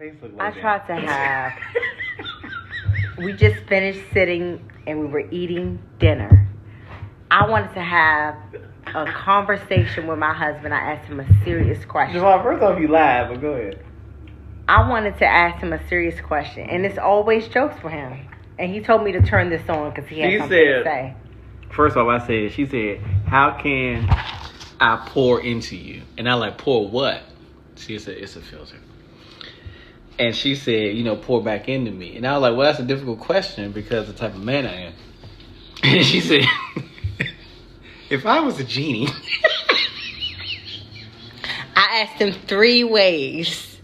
I tried to have. We just finished sitting and we were eating dinner. I wanted to have a conversation with my husband. I asked him a serious question. Javon, first off, you lied, but go ahead. I wanted to ask him a serious question, and it's always jokes for him. And he told me to turn this on because he had something to say. First off, she said, how can I pour into you? And I like, pour what? She said, it's a filter. And she said, pour back into me. And I was like, well, that's a difficult question because of the type of man I am. And she said, if I was a genie. I asked him 3 ways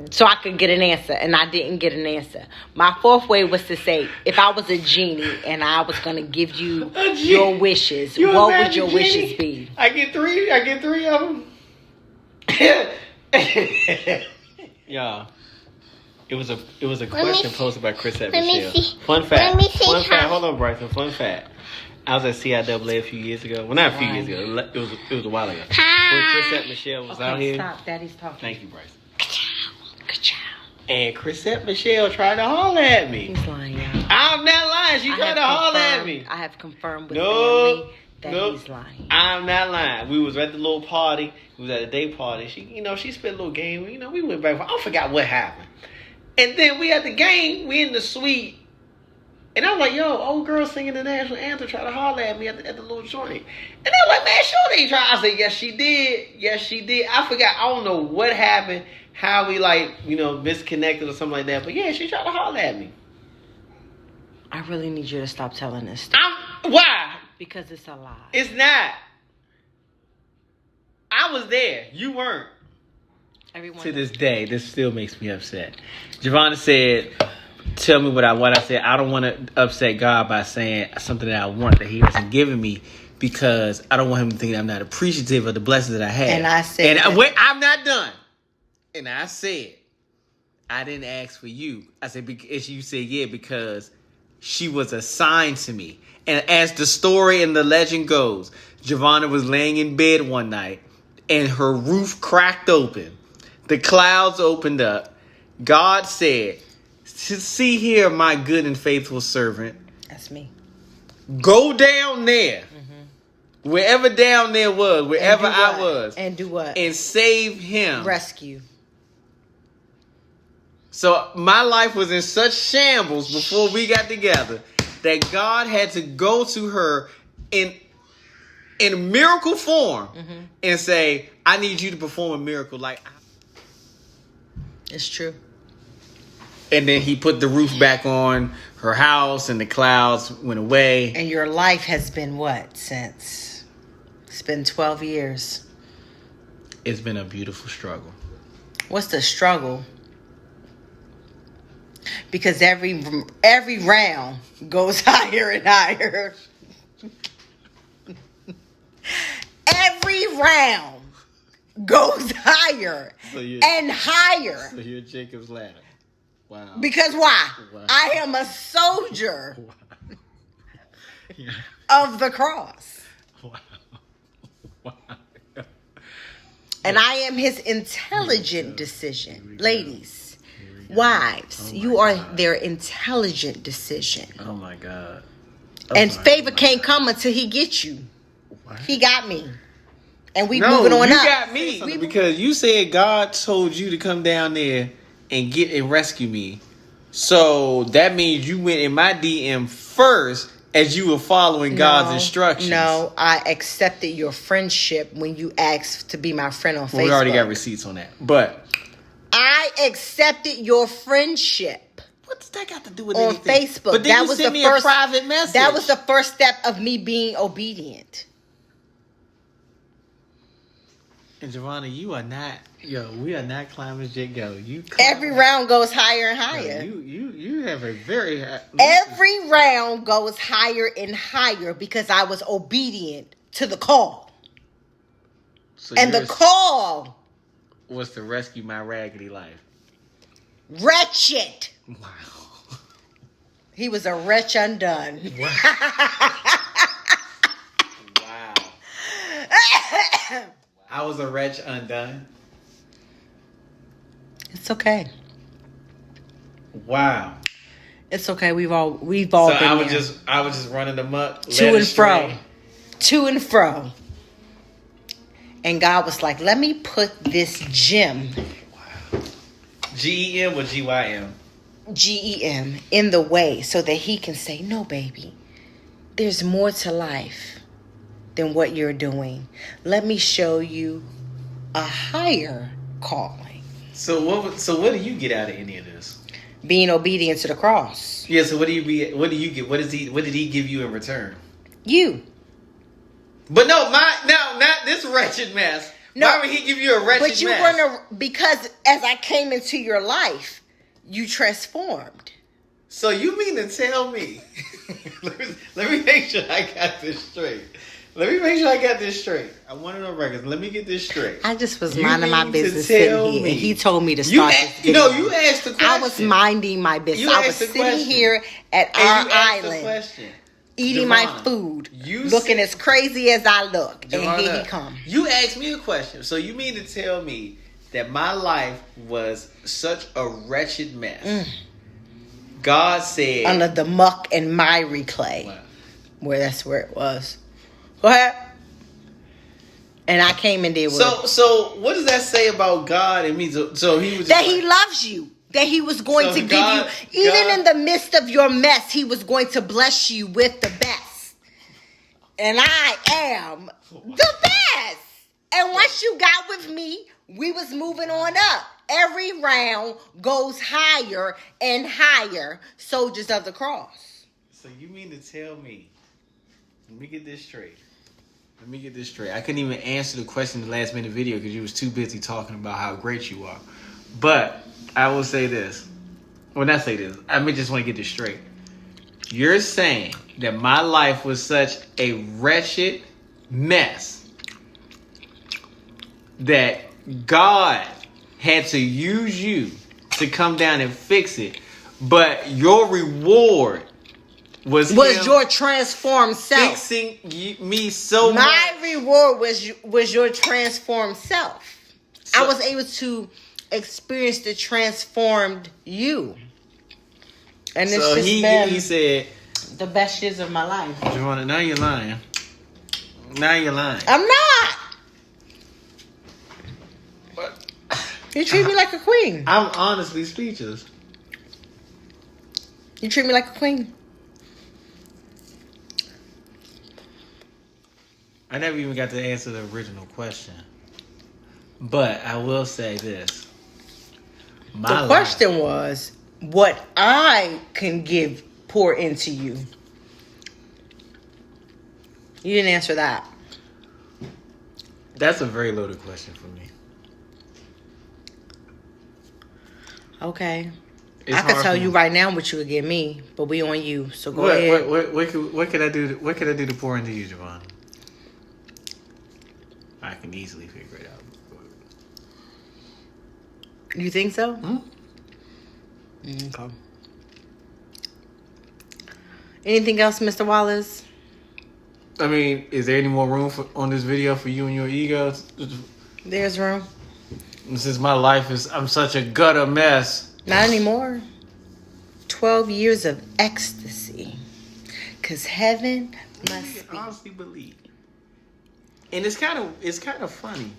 so I could get an answer, and I didn't get an answer. My 4th way was to say, if I was a genie and I was going to give you your wishes, what would your wishes be? I get 3 of them. Y'all, it was a question posted by Chris at Michelle. Fun fact. Hold on, Bryson. Fun fact. I was at CIAA a few years ago. Well, not a few years ago. It was a while ago. When Chris at Michelle was out here. Stop. Daddy's talking. Thank you, Bryson. Good job. And Chrisette Michelle tried to holler at me. He's lying, y'all. I'm not lying. She tried to holler at me. I have confirmed with family that he's lying. I'm not lying. We was at the little party. We was at a day party. She spent a little game. We went back. I forgot what happened. And then we at the game. We in the suite. And I was like, yo, old girl singing the national anthem tried to holler at me at the little joint. And they were like, man, sure they tried. I said, yes, she did. Yes, she did. I forgot. I don't know what happened. How we misconnected or something like that. But yeah, she tried to holler at me. I really need you to stop telling this story. Why? Because it's a lie. It's not. I was there. You weren't. To this day, this still makes me upset. Giovanna said, tell me what I said. I don't want to upset God by saying something that I want that he hasn't given me because I don't want him to think I'm not appreciative of the blessings that I have. And I said... I'm not done. And I said, I didn't ask for you. I said, because you said, yeah, because she was assigned to me. And as the story and the legend goes, Giovanna was laying in bed one night and her roof cracked open. The clouds opened up. God said, see here, my good and faithful servant. That's me. Go down there. Mm-hmm. Wherever down there was, wherever I was. And do what? And save him. Rescue. So my life was in such shambles before we got together that God had to go to her in miracle form and say, I need you to perform a miracle It's true. And then he put the roof back on her house and the clouds went away. And your life has been what since? It's been 12 years. It's been a beautiful struggle. What's the struggle? Because every round goes higher and higher. Every round goes higher and higher. So you're Jacob's ladder. Wow. Because why? Wow. I am a soldier of the cross. Wow. Wow. And I am his intelligent decision. Ladies, wives, you are their intelligent decision. Oh my God. And favor can't come until he gets you. What? He got me. And we moving on up. You got me. Because you said God told you to come down there and get and rescue me. So that means you went in my DM first as you were following God's instructions. No, I accepted your friendship when you asked to be my friend on Facebook. We already got receipts on that. But I accepted your friendship. What's that got to do with on anything? Facebook? But then you sent me a private message. That was the first step of me being obedient. And Giovanna, you are not, we are not climbing jet go. Every round goes higher and higher. You have a very every round goes higher and higher because I was obedient to the call. So and the call was to rescue my raggedy life. Wretched. Wow. He was a wretch undone. Wow. I was a wretch undone. It's okay. Wow. It's okay. We've all So been I was there. just running them up To and fro. And God was like, let me put this gem, GEM or GYM? GEM, in the way so that he can say, no, baby, there's more to life than what you're doing. Let me show you a higher calling. So what do you get out of any of this? Being obedient to the cross. Yeah, so what do you get? What did he give you in return? You. But no, not this wretched mess. No, why would he give you a wretched but you mess? because as I came into your life, you transformed. So you mean to tell me? let me make sure I got this straight. I want to know records. Let me get this straight. I just was You minding my mean to business sitting tell here, me- and he told me to start this video. No, you asked the question. I was minding my business. You I was asked the sitting question. here at And our you asked the island, question. eating my Javonna, food, you looking said- as crazy as I look, and here Javonna, he come. You asked me a question. So you mean to tell me that my life was such a wretched mess? God said... Under the muck and miry clay. Wow. That's where it was. Go ahead. And I came and did what? So what does that say about God and me? So he was just That like, he loves you. That he was going So to give God- you, even God- in the midst of your mess, he was going to bless you with the best. And I am the best. And once you got with me, we was moving on up. Every round goes higher and higher. Soldiers of the cross. So you mean to tell me? Let me get this straight. I couldn't even answer the question in the last minute video because you was too busy talking about how great you are. But I will say this. Well, not say this. I just want to get this straight. You're saying that my life was such a wretched mess that God had to use you to come down and fix it, but your reward was him your transformed self. fixing me so much. My reward was your transformed self. So- I was able to experience the transformed you. And it's So just he been said, the best years of my life. Javonna, now you're lying. I'm not. But You treat me like a queen. I'm honestly speechless. You treat me like a queen. I never even got to answer the original question. But I will say this. The question was what I can pour into you. You didn't answer that. That's a very loaded question for me. Okay. It's I could hard tell for you me. right now what you would give me, but we on you. So go ahead. What could I do? What could I do to pour into you, Javonna? I can easily figure it out. You think so? Hmm? Okay. Anything else, Mr. Wallace? I mean, is there any more room on this video for you and your egos? There's room. Since my life I'm such a gutter mess. Not anymore. 12 years of ecstasy. Because heaven must be. Honestly believe. And it's kind of funny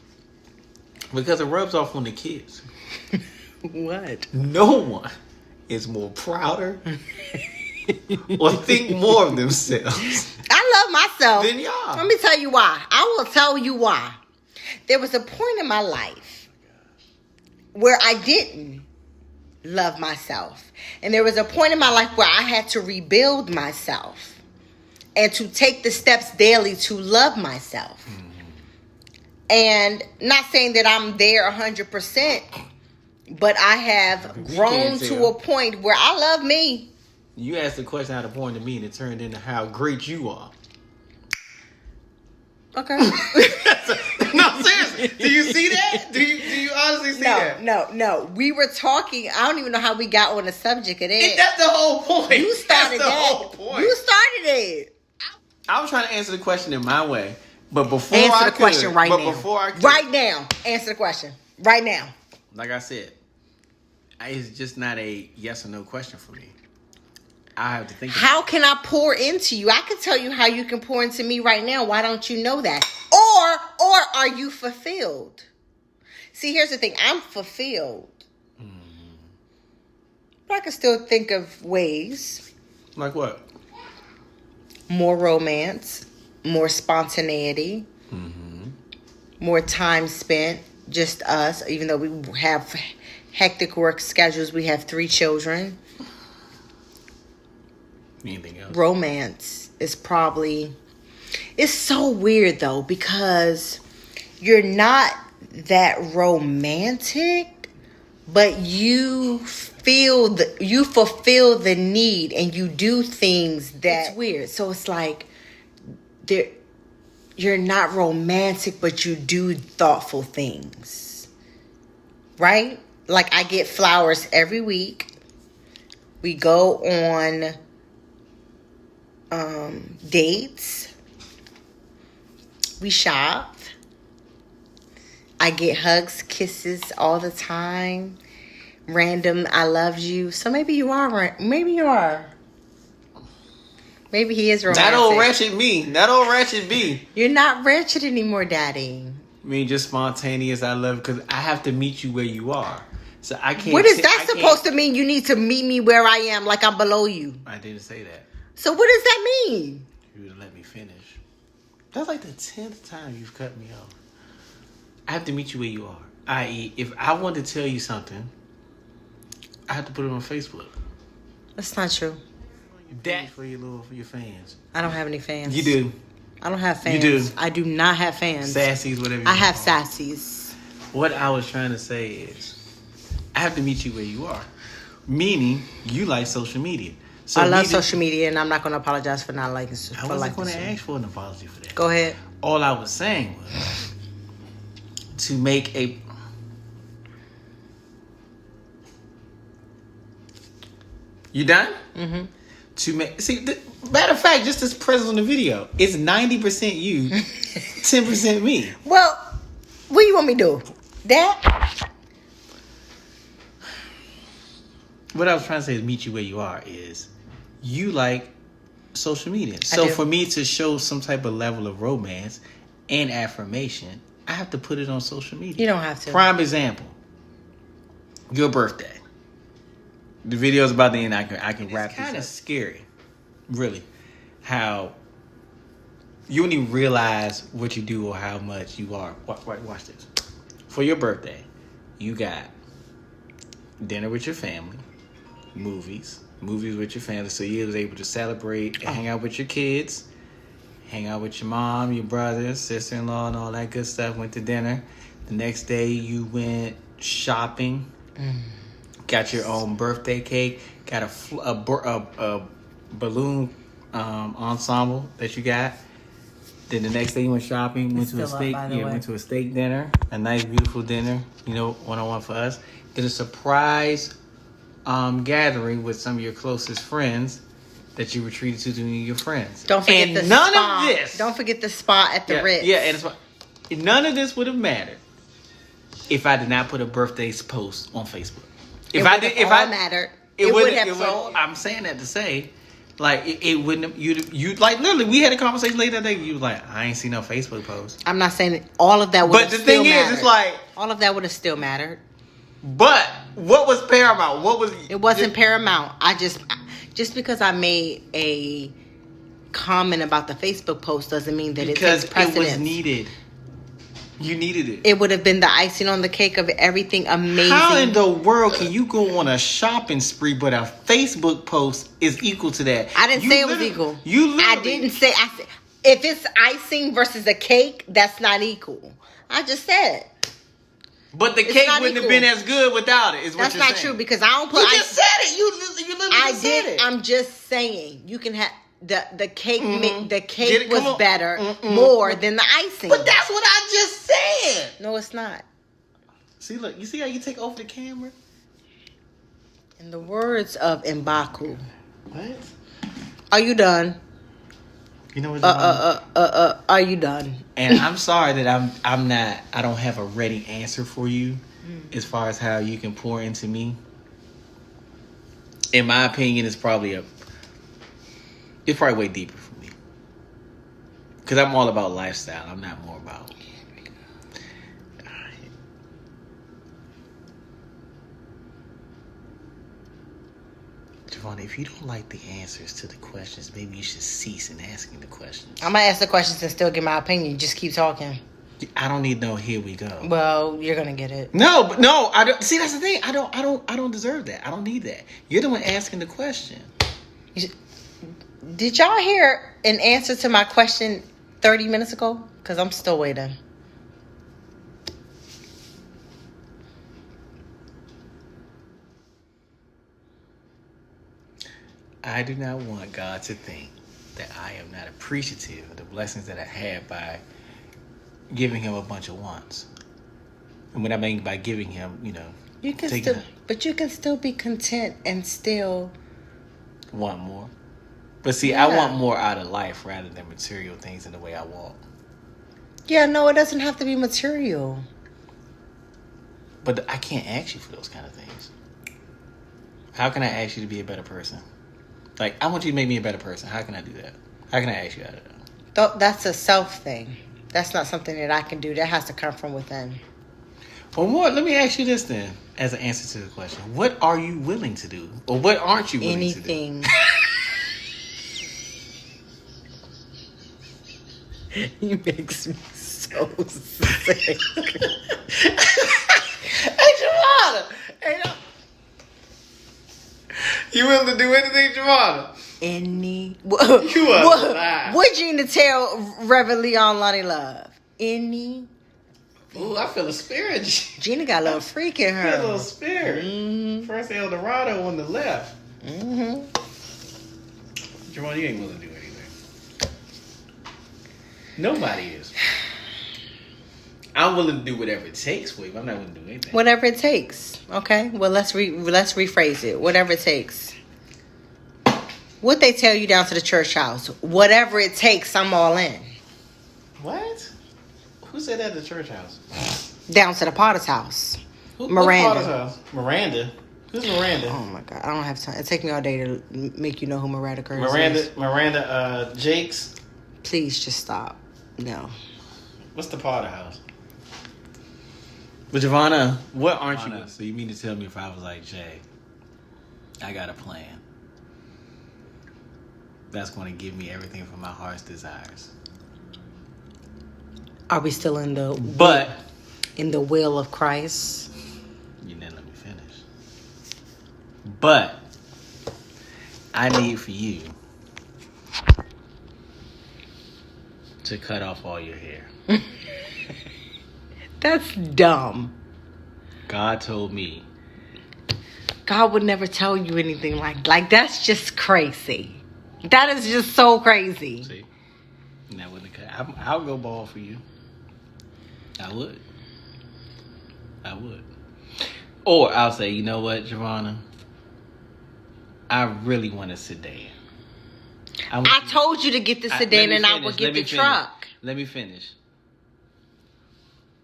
because it rubs off on the kids. What? No one is more prouder or think more of themselves I love myself. than y'all. Let me tell you why. I will tell you why. There was a point in my life where I didn't love myself. And there was a point in my life where I had to rebuild myself and to take the steps daily to love myself. And not saying that I'm there 100%, but I have grown to a point where I love me. You asked the question out of point to me and it turned into how great you are. Okay. No, seriously. Do you see that? Do you honestly see that? No. We were talking. I don't even know how we got on the subject of that. That's the whole point. You started That's the that. whole point. You started it. I was trying to answer the question in my way, but before Answer I the question could, right but now. before I could, Right now. Answer the question. Right now. like I said, It's just not a yes or no question for me. I have to think. How can I pour into you? I can tell you how you can pour into me right now. Why don't you know that? Or are you fulfilled? See, here's the thing. I'm fulfilled. But I can still think of ways. Like what? More romance, more spontaneity, more time spent, just us. Even though we have hectic work schedules, we have 3 children. Anything else? Romance is probably... It's so weird, though, because you're not that romantic, but you fulfill the need, and you do things that... It's weird. So it's like you're not romantic, but you do thoughtful things. Right? Like, I get flowers every week. We go on dates. We shop. I get hugs, kisses all the time. Random I love you. So maybe you are. Maybe you are. Maybe he is romantic. That old wretched me. That old wretched me. You're not wretched anymore, Daddy. I mean, just spontaneous. I love because I have to meet you where you are. So I can't. What is that supposed to mean? You need to meet me where I am, like I'm below you. I didn't say that. So what does that mean? You would let me finish. That's like the 10th time you've cut me off. I have to meet you where you are. I.e., if I want to tell you something, I have to put it on Facebook. That's not true. That for your fans. I don't have any fans. You do. I don't have fans. You do. I do not have fans. Sassies, whatever. I have sassies. What I was trying to say is, I have to meet you where you are. Meaning, you like social media. So I love social media, and I'm not going to apologize for not liking social media. I wasn't going to ask for an apology for that. Go ahead. All I was saying was to make a... You done? Mm-hmm. To make... See, matter of fact, just as present on the video, it's 90% you, 10% me. Well, what do you want me to do? That? What I was trying to say is meet you where you are is you like social media. So for me to show some type of level of romance and affirmation, I have to put it on social media. You don't have to. Prime example, your birthday. The video's about the end. I can wrap this up. It's kind of scary, really, how you don't even realize what you do or how much you are. Watch this. For your birthday, you got dinner with your family, movies with your family, so you was able to celebrate and hang out with your kids, hang out with your mom, your brother, sister-in-law, and all that good stuff. Went to dinner. The next day, you went shopping. Got your own birthday cake. Got a balloon ensemble that you got. Then the next day you went shopping. Went to a steak. Went to a steak dinner. A nice, beautiful dinner. You know, 1-on-1 for us. Did a surprise gathering with some of your closest friends that you were treated to doing your friends. Don't forget and the none spa. of this. Don't forget the spa at the Ritz. Yeah, and none of this would have mattered if I did not put a birthday post on Facebook. If I did, mattered. It would have told. I'm saying that to say, like, it wouldn't. You like literally. We had a conversation later that day. You was like, I ain't seen no Facebook post. I'm not saying all of that would. But the thing is, it's like all of that would have still mattered. But what was paramount? What was it? Wasn't paramount. I just because I made a comment about the Facebook post doesn't mean that it takes precedence. It was needed. You needed it. It would have been the icing on the cake of everything amazing. How in the world can you go on a shopping spree, but a Facebook post is equal to that? I didn't say it was equal. I didn't say. I said if it's icing versus a cake, that's not equal. I just said. But the cake wouldn't have been as good without it. Is what that's you're saying. That's not true because I don't put. You just said it. You literally said it. I'm just saying you can have. The cake was better more than the icing. But that's what I just said. No, it's not. See, look, you see how you take off the camera? In the words of M'Baku. What? Are you done? You know what? Are you done? And I'm sorry that I don't have a ready answer for you as far as how you can pour into me. in my opinion, it's probably way deeper for me. Because I'm all about lifestyle. I'm not more about. Javon, if you don't like the answers to the questions, maybe you should cease in asking the questions. I'm gonna ask the questions and still give my opinion. Just keep talking. I don't need no. Here we go. Well, you're gonna get it. No, but no. I don't. See, that's the thing. I don't deserve that. I don't need that. You're the one asking the question. Did y'all hear an answer to my question 30 minutes ago? Because I'm still waiting. I do not want God to think that I am not appreciative of the blessings that I had by giving him a bunch of wants. And what I mean by giving him, You can still, but you can still be content and still want more. But see, Yeah. I want more out of life rather than material things in the way I walk. Yeah, no, it doesn't have to be material. But I can't ask you for those kind of things. How can I ask you to be a better person? Like, I want you to make me a better person. How can I do that? How can I ask you out of that? That's a self thing. That's not something that I can do. That has to come from within. Well, more, let me ask you this then, as an answer to the question. What are you willing to do? Or what aren't you willing Anything. to do? He makes me so sick. Hey, Javada! Hey, no. You willing to do anything, Javada? You are lying. What Gina tell Reverend Leon Lonnie Love? Ooh, I feel a spirit. Gina got a little freak in I feel a little her. spirit. Mm-hmm. First El Dorado on the left. Mm-hmm. Javada, you ain't willing to do anything. Nobody is. I'm willing to do whatever it takes for you, but I'm not willing to do anything. Whatever it takes. Okay. Well, let's rephrase it. Whatever it takes. What they tell you down to the church house. Whatever it takes, I'm all in. What? Who said that at the church house? Down to the Potter's house. Who, Miranda. What's Potter's house? Miranda? Who's Miranda? Oh my God. I don't have time. It take me all day to make you know who Miranda Curtis is. Miranda Jakes? Please just stop. No. What's the Potter house? But Javana, what aren't you? So you mean to tell me if I was like, Jay, I got a plan that's going to give me everything from my heart's desires. Are we still in the will of Christ? You didn't let me finish. But I need for you to cut off all your hair. That's dumb. God told me. God would never tell you anything like that's just crazy. That is just so crazy. See, and that wouldn't cut. I'll go bald for you. I would. Or I'll say, you know what, Javana? I really want a sedan. I told you to get the sedan and I would get the truck. Let me finish.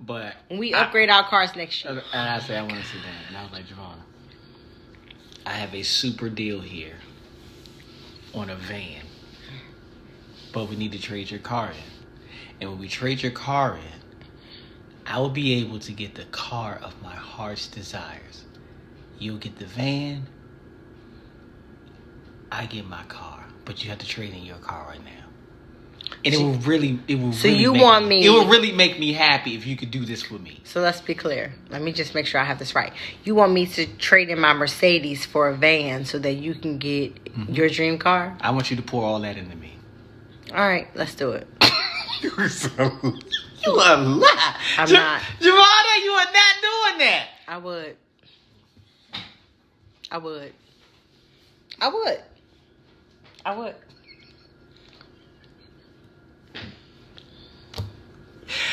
But we upgrade our cars next year. And I say I want a sedan. And I was like, Javana, I have a super deal here on a van. But we need to trade your car in. And when we trade your car in, I will be able to get the car of my heart's desires. You'll get the van. I get my car. But you have to trade in your car right now. And it will really make me happy if you could do this for me. So let's be clear. Let me just make sure I have this right. You want me to trade in my Mercedes for a van so that you can get your dream car? I want you to pour all that into me. All right, let's do it. You are lie. I'm not. Javada, you are not doing that. I would.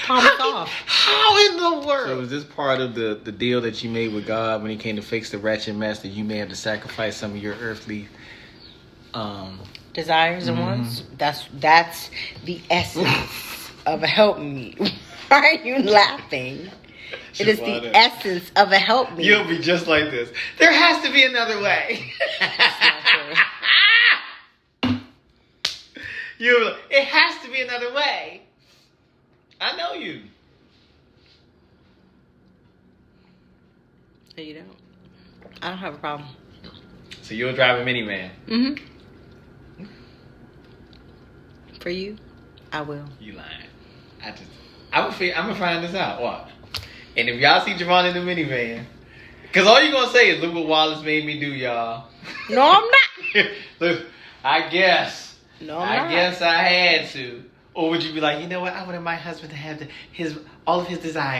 Promise off. How in the world? So is this part of the deal that you made with God when he came to fix the wretched mess that you may have to sacrifice some of your earthly desires and wants? That's the essence of helping me. Why are you laughing? It is the essence of a help me. You'll be just like this. There has to be another way. It has to be another way. I know you. No, you don't. I don't have a problem. So you'll drive a minivan. Mm-hmm. For you, I will. You lying. I'm gonna find this out. Watch. And if y'all see Javon in the minivan, because all you're gonna say is, look what Wallace made me do, y'all. No, I'm not. Look, I guess. No, I guess I had to. Or would you be like, you know what? I wanted my husband to have all of his desires.